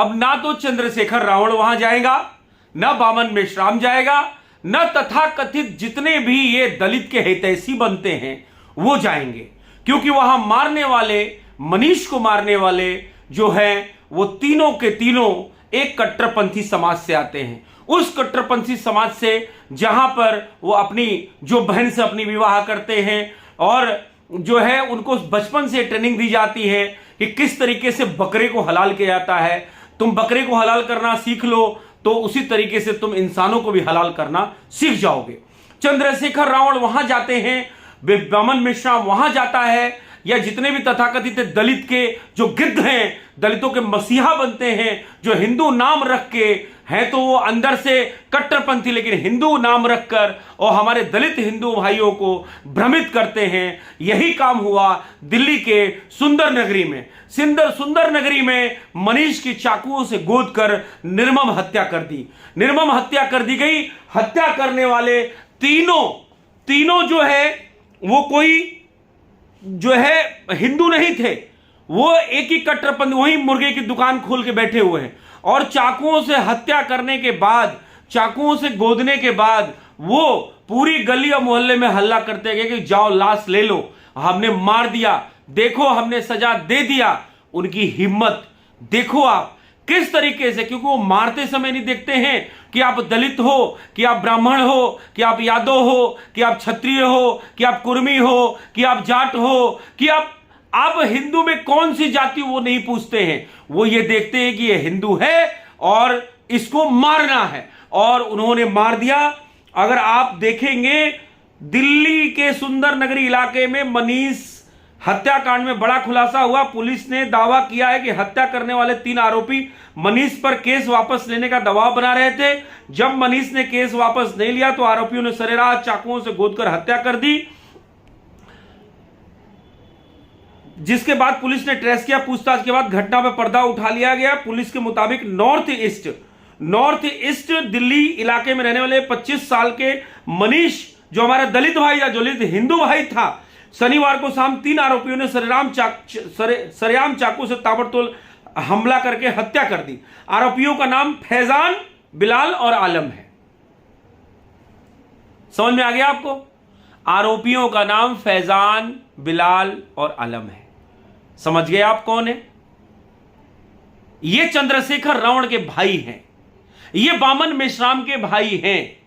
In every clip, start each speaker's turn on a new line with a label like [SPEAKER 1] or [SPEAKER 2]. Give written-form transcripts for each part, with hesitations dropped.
[SPEAKER 1] अब ना तो चंद्रशेखर रावण वहां जाएगा, न बामन मेश्राम जाएगा, न तथाकथित जितने भी ये दलित के हितैषी बनते हैं वो जाएंगे, क्योंकि वहां मारने वाले, मनीष को मारने वाले जो हैं वो तीनों के तीनों एक कट्टरपंथी समाज से आते हैं। उस कट्टरपंथी समाज से जहां पर वो अपनी जो बहन से अपनी विवाह करते हैं और जो है उनको बचपन से ट्रेनिंग दी जाती है कि किस तरीके से बकरे को हलाल किया जाता है। तुम बकरे को हलाल करना सीख लो तो उसी तरीके से तुम इंसानों को भी हलाल करना सीख जाओगे। चंद्रशेखर रावण वहां जाते हैं, बामन मेश्राम वहां जाता है, या जितने भी तथाकथित दलित के जो गिद्ध हैं, दलितों के मसीहा बनते हैं, जो हिंदू नाम रख के हैं तो वो अंदर से कट्टरपंथी लेकिन हिंदू नाम रखकर और हमारे दलित हिंदू भाइयों को भ्रमित करते हैं। यही काम हुआ दिल्ली के सुंदर नगरी में। सुंदर नगरी में मनीष की चाकुओं से गोद कर निर्मम हत्या कर दी। निर्मम हत्या कर दी गई। हत्या करने वाले तीनों जो है वो कोई जो है हिंदू नहीं थे, वो एक ही कट्टरपंथी, वही मुर्गे की दुकान खोल के बैठे हुए हैं और चाकुओं से हत्या करने के बाद, चाकुओं से गोदने के बाद वो पूरी गली और मोहल्ले में हल्ला करते गए कि जाओ लाश ले लो, हमने मार दिया, देखो हमने सजा दे दिया। उनकी हिम्मत देखो आप किस तरीके से, क्योंकि वो मारते समय नहीं देखते हैं कि आप दलित हो, कि आप ब्राह्मण हो, कि आप यादव हो, कि आप क्षत्रिय हो, कि आप कुर्मी हो, कि आप जाट हो, कि आप हिंदू में कौन सी जाति, वो नहीं पूछते हैं। वो ये देखते हैं कि ये हिंदू है और इसको मारना है, और उन्होंने मार दिया। अगर आप देखेंगे दिल्ली के सुंदर नगरी इलाके में मनीष हत्याकांड में बड़ा खुलासा हुआ। पुलिस ने दावा किया है कि हत्या करने वाले 3 आरोपी मनीष पर केस वापस लेने का दबाव बना रहे थे। जब मनीष ने केस वापस नहीं लिया तो आरोपियों ने सरेराह चाकुओं से गोदकर हत्या कर दी, जिसके बाद पुलिस ने ट्रेस किया। पूछताछ के बाद घटना पर पर्दा उठा लिया गया। पुलिस के मुताबिक नॉर्थ ईस्ट दिल्ली इलाके में रहने वाले 25 साल के मनीष, जो हमारा दलित भाई या दलित हिंदू भाई था, शनिवार को शाम 3 आरोपियों ने सरेआम चाकू से ताबड़तोड़ हमला करके हत्या कर दी। आरोपियों का नाम फैजान, बिलाल और आलम है। समझ में आ गया आपको? आरोपियों का नाम फैजान, बिलाल और आलम है। समझ गए आप कौन है? ये चंद्रशेखर रावण के भाई हैं, ये बामन मेश्राम के भाई हैं,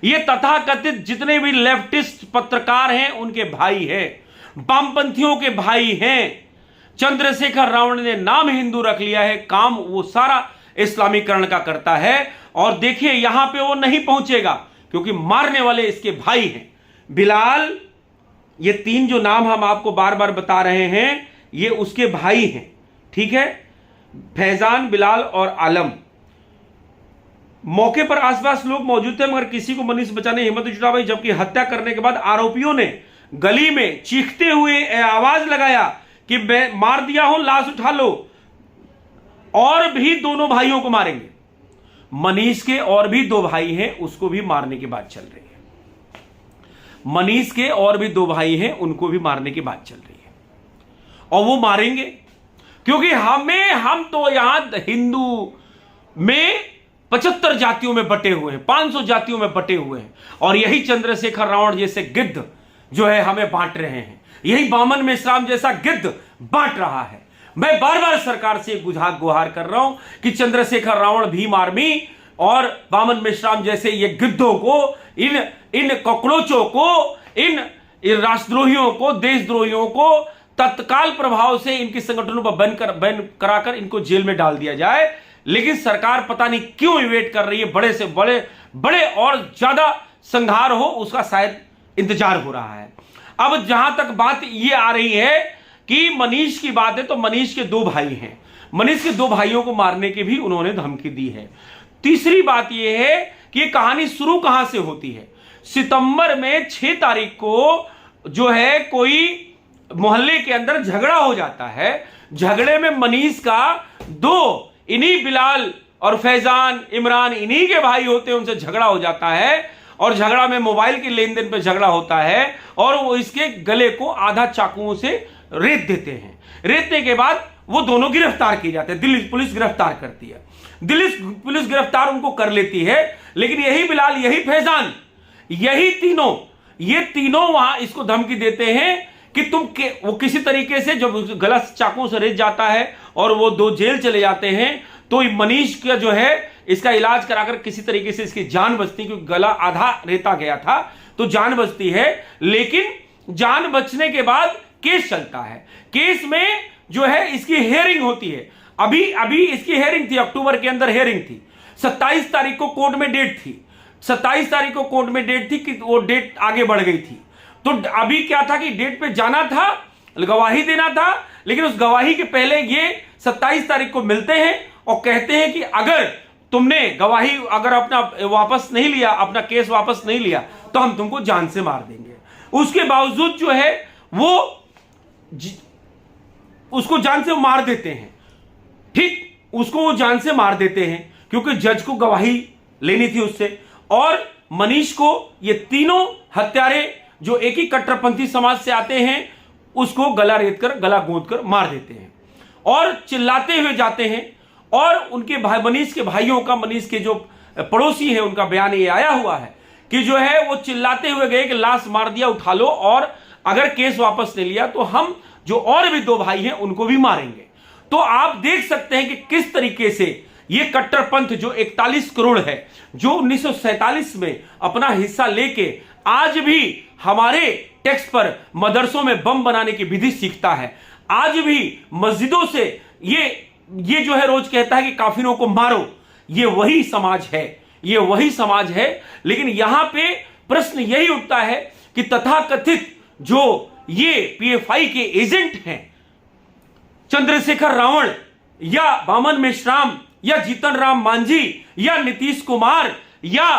[SPEAKER 1] ये तथाकथित जितने भी लेफ्टिस्ट पत्रकार हैं उनके भाई हैं, वामपंथियों के भाई हैं। चंद्रशेखर रावण ने नाम हिंदू रख लिया है, काम वो सारा इस्लामीकरण का करता है। और देखिए यहां पे वो नहीं पहुंचेगा क्योंकि मारने वाले इसके भाई हैं। बिलाल, ये 3 जो नाम हम आपको बार बार बता रहे हैं ये उसके भाई हैं, ठीक है? फैजान, बिलाल और आलम। मौके पर आसपास लोग मौजूद थे मगर किसी को मनीष बचाने हिम्मत नहीं जुटा पाई, जबकि हत्या करने के बाद आरोपियों ने गली में चीखते हुए आवाज लगाया कि मैं मार दिया हूं, लाश उठा लो, और भी दोनों भाइयों को मारेंगे। मनीष के और भी 2 भाई हैं, उसको भी मारने की बात चल रही है। मनीष के और भी 2 भाई हैं, उनको भी मारने की बात चल रही है, और वो मारेंगे क्योंकि हम तो यहां हिंदू में 75 जातियों में बटे हुए हैं, 500 जातियों में बटे हुए हैं, और यही चंद्रशेखर रावण जैसे गिद्ध जो है हमें बांट रहे हैं। यही बामन मेश्राम जैसा गिद्ध बांट रहा है। मैं बार बार सरकार से गुहार कर रहा हूं कि चंद्रशेखर रावण, भीम आर्मी और बामन मेश्राम जैसे ये गिद्धों को, इन कॉकरोचों को, इन राष्ट्रद्रोहियों को, देशद्रोहियों को तत्काल प्रभाव से इनके संगठनों पर बैन कराकर इनको जेल में डाल दिया जाए। लेकिन सरकार पता नहीं क्यों इवेट कर रही है। बड़े से बड़े और ज्यादा संहार हो उसका शायद इंतजार हो रहा है। अब जहां तक बात ये आ रही है कि मनीष की बात है, तो मनीष के 2 भाई हैं। मनीष के 2 भाइयों को मारने की भी उन्होंने धमकी दी है। तीसरी बात यह है कि ये कहानी शुरू कहां से होती है। सितंबर में 6 तारीख को जो है कोई मोहल्ले के अंदर झगड़ा हो जाता है। झगड़े में मनीष का 2 इन्हीं बिलाल और फैजान, इमरान, इन्हीं के भाई होते हैं, उनसे झगड़ा हो जाता है, और झगड़ा में मोबाइल के लेन देन पे झगड़ा होता है, और वो इसके गले को आधा चाकुओं से रेत देते हैं। रेतने के बाद वो दोनों गिरफ्तार किए जाते हैं। दिल्ली पुलिस गिरफ्तार करती है, दिल्ली पुलिस गिरफ्तार उनको कर लेती है। लेकिन यही बिलाल, यही फैजान, ये तीनों वहां इसको धमकी देते हैं कि वो किसी तरीके से जब गला चाकुओं से रेत जाता है और वो 2 जेल चले जाते हैं, तो मनीष का जो है इसका इलाज कराकर किसी तरीके से इसकी जान बचती, क्योंकि गला आधा रेता गया था, तो जान बचती है। लेकिन जान बचने के बाद केस चलता है। केस में जो है इसकी हेयरिंग होती है। अभी इसकी हेयरिंग थी, अक्टूबर के अंदर हेयरिंग थी। 27 तारीख को कोर्ट में डेट थी, 27 तारीख को कोर्ट में डेट थी कि वो डेट आगे बढ़ गई थी। तो अभी क्या था कि डेट पे जाना था, गवाही देना था, लेकिन उस गवाही के पहले ये 27 तारीख को मिलते हैं और कहते हैं कि अगर तुमने गवाही अगर अपना वापस नहीं लिया, अपना केस वापस नहीं लिया, तो हम तुमको जान से मार देंगे। उसके बावजूद जो है वो उसको जान से मार देते हैं। ठीक, उसको वो जान से मार देते हैं क्योंकि जज को गवाही लेनी थी उससे। और मनीष को ये तीनों हत्यारे जो एक ही कट्टरपंथी समाज से आते हैं उसको गला रेत कर, गला गोद कर मार देते हैं और चिल्लाते हुए जाते हैं। और उनके भाई, मनीष के भाइयों का, मनीष के जो पड़ोसी है, उनका बयान ये आया हुआ है कि जो है वो चिल्लाते हुए गए कि लाश मार दिया, उठा लो, और अगर केस वापस नहीं लिया तो हम जो और भी 2 भाई हैं उनको भी मारेंगे। तो आप देख सकते हैं कि किस तरीके से ये कट्टरपंथ जो 41 करोड़ है, जो 1947 में अपना हिस्सा लेके आज भी हमारे टैक्स पर मदरसों में बम बनाने की विधि सीखता है, आज भी मस्जिदों से ये जो है रोज कहता है कि काफिरों को मारो, ये वही समाज है, ये वही समाज है। लेकिन यहां पे प्रश्न यही उठता है कि तथाकथित जो ये पीएफआई के एजेंट हैं, चंद्रशेखर रावण या बामन मेश्राम या जीतन राम मांझी या नीतीश कुमार या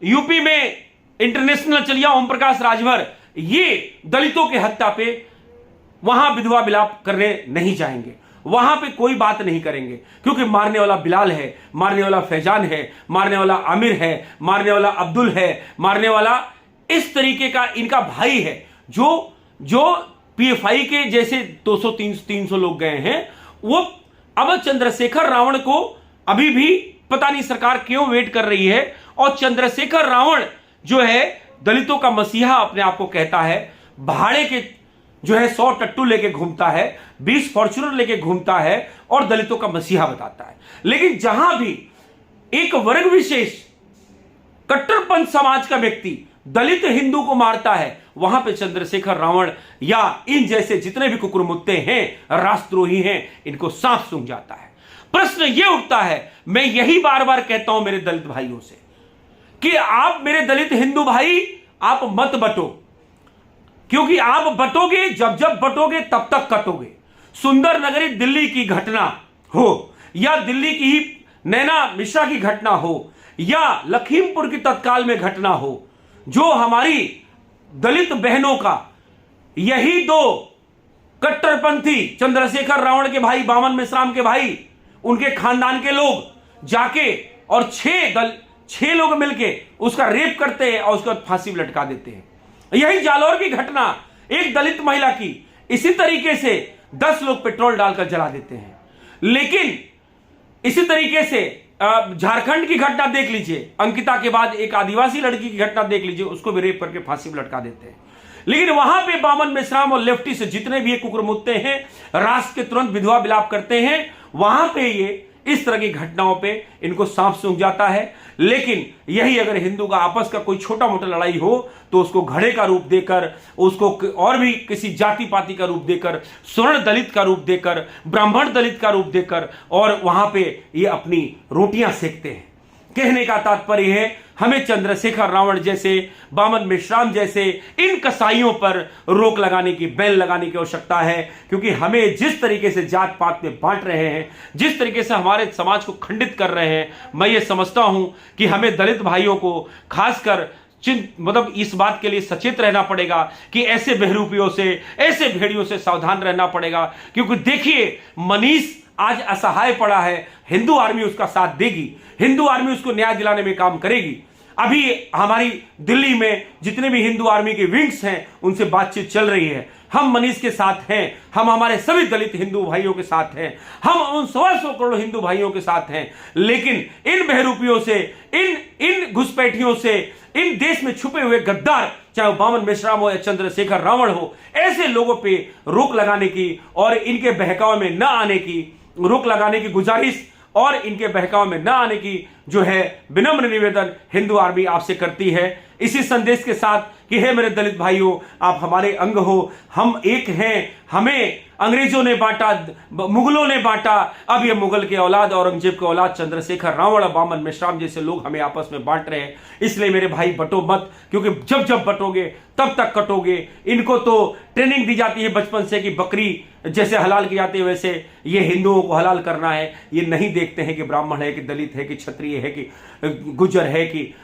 [SPEAKER 1] यूपी में इंटरनेशनल चलिया ओम प्रकाश राजभर, ये दलितों के हत्या पे वहां विधवा विलाप करने नहीं जाएंगे, वहां पे कोई बात नहीं करेंगे, क्योंकि मारने वाला बिलाल है, मारने वाला फैजान है, मारने वाला आमिर है, मारने वाला अब्दुल है, मारने वाला इस तरीके का इनका भाई है। जो पीएफआई के जैसे 200-300 लोग गए हैं, वो अब चंद्रशेखर रावण को अभी भी पता नहीं सरकार क्यों वेट कर रही है। और चंद्रशेखर रावण जो है दलितों का मसीहा अपने आप को कहता है, भाड़े के जो है 100 टट्टू लेके घूमता है, 20 फॉर्च्यूनर लेके घूमता है और दलितों का मसीहा बताता है। लेकिन जहां भी एक वर्ग विशेष कट्टरपंथ समाज का व्यक्ति दलित हिंदू को मारता है, वहां पे चंद्रशेखर रावण या इन जैसे जितने भी कुकुरमुत्ते हैं, राष्ट्रद्रोही हैं, इनको सांप सूंघ जाता है। प्रश्न यह उठता है, मैं यही बार बार कहता हूं मेरे दलित भाइयों से कि आप मेरे दलित हिंदू भाई, आप मत बटो, क्योंकि आप बटोगे, जब बटोगे तब तक कटोगे। सुंदर नगरी दिल्ली की घटना हो या दिल्ली की ही नैना मिश्रा की घटना हो या लखीमपुर की तत्काल में घटना हो, जो हमारी दलित बहनों का यही 2 कट्टरपंथी चंद्रशेखर रावण के भाई, बामन मेश्राम के भाई, उनके खानदान के लोग जाके और 6 लोग मिलके उसका रेप करते हैं और उसके बाद फांसी में लटका देते हैं। यही जालौर की घटना एक दलित महिला की, इसी तरीके से 10 लोग पेट्रोल डालकर जला देते हैं। लेकिन इसी तरीके से झारखंड की घटना देख लीजिए, अंकिता के बाद एक आदिवासी लड़की की घटना देख लीजिए, उसको भी रेप करके फांसी में लटका देते हैं। लेकिन वहां पे बामन मेश्राम और लेफ्टी से जितने भी ये कुकुरमुत्ते हैं, राष्ट्र के तुरंत विधवा विलाप करते हैं, वहां पे ये इस तरह की घटनाओं पे इनको सांप सूंघ जाता है। लेकिन यही अगर हिंदू का आपस का कोई छोटा मोटा लड़ाई हो तो उसको घड़े का रूप देकर, उसको और भी किसी जाति पाति का रूप देकर, स्वर्ण दलित का रूप देकर, ब्राह्मण दलित का रूप देकर, और वहां पे ये अपनी रोटियां सेकते हैं। कहने का तात्पर्य है, हमें चंद्रशेखर रावण जैसे, बामन मेश्राम जैसे इन कसाईयों पर रोक लगाने की, बैन लगाने की आवश्यकता है। क्योंकि हमें जिस तरीके से जात पात में बांट रहे हैं, जिस तरीके से हमारे समाज को खंडित कर रहे हैं, मैं ये समझता हूं कि हमें दलित भाइयों को खासकर मतलब इस बात के लिए सचेत रहना पड़ेगा कि ऐसे बहरूपियों से, ऐसे भेड़ियों से सावधान रहना पड़ेगा। क्योंकि देखिए, मनीष आज असहाय पड़ा है, हिंदू आर्मी उसका साथ देगी, हिंदू आर्मी उसको न्याय दिलाने में काम करेगी। अभी हमारी दिल्ली में जितने भी हिंदू आर्मी के विंग्स हैं उनसे बातचीत चल रही है। हम मनीष के साथ हैं, हम हमारे सभी दलित हिंदू भाइयों के साथ हैं, हम उन 125 करोड़ हिंदू भाइयों के साथ हैं। लेकिन इन बहरूपियों से, इन घुसपैठियों से, इन देश में छुपे हुए गद्दार, चाहे वो बामन मेश्राम हो या चंद्रशेखर रावण हो, ऐसे लोगों पे रोक लगाने की और इनके बहकावे में न आने की, रोक लगाने की गुजारिश और इनके बहकाव में न आने की जो है विनम्र निवेदन हिंदू आर्मी आपसे करती है, इसी संदेश के साथ कि हे मेरे दलित भाइयों, आप हमारे अंग हो, हम एक हैं। हमें अंग्रेजों ने बांटा, मुगलों ने बांटा, अब ये मुगल के औलाद, औरंगजेब के औलाद चंद्रशेखर रावण, बामन मेश्राम जैसे लोग हमें आपस में बांट रहे हैं। इसलिए मेरे भाई बटो मत, क्योंकि जब जब बटोगे तब तक कटोगे। इनको तो ट्रेनिंग दी जाती है बचपन से कि बकरी जैसे हलाल की जाती है वैसे ये हिंदुओं को हलाल करना है। ये नहीं देखते हैं कि ब्राह्मण है कि दलित है कि क्षत्रिय है कि गुज्जर है कि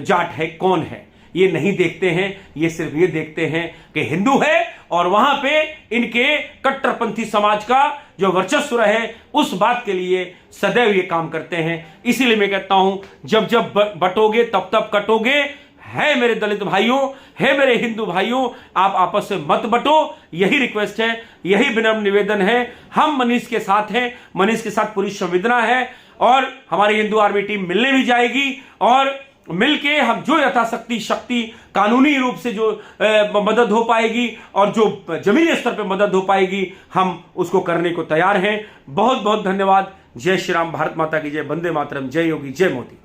[SPEAKER 1] जाट है, कौन है, ये नहीं देखते हैं। ये सिर्फ ये देखते हैं कि हिंदू है और वहां पे इनके कट्टरपंथी समाज का जो वर्चस्व रहे उस बात के लिए सदैव ये काम करते हैं। इसीलिए मैं कहता हूं, जब जब बटोगे तब तब कटोगे। है मेरे दलित भाइयों, है मेरे हिंदू भाइयों, आप आपस में मत बटो। यही रिक्वेस्ट है, यही विनम्र निवेदन है। हम मनीष के साथ हैं, मनीष के साथ पूरी संवेदना है और हमारी हिंदू आर्मी टीम मिलने भी जाएगी और मिलके हम जो यथाशक्ति कानूनी रूप से जो मदद हो पाएगी और जो जमीनी स्तर पे मदद हो पाएगी हम उसको करने को तैयार हैं। बहुत बहुत धन्यवाद। जय श्री राम, भारत माता की जय, वंदे मातरम, जय योगी, जय मोदी।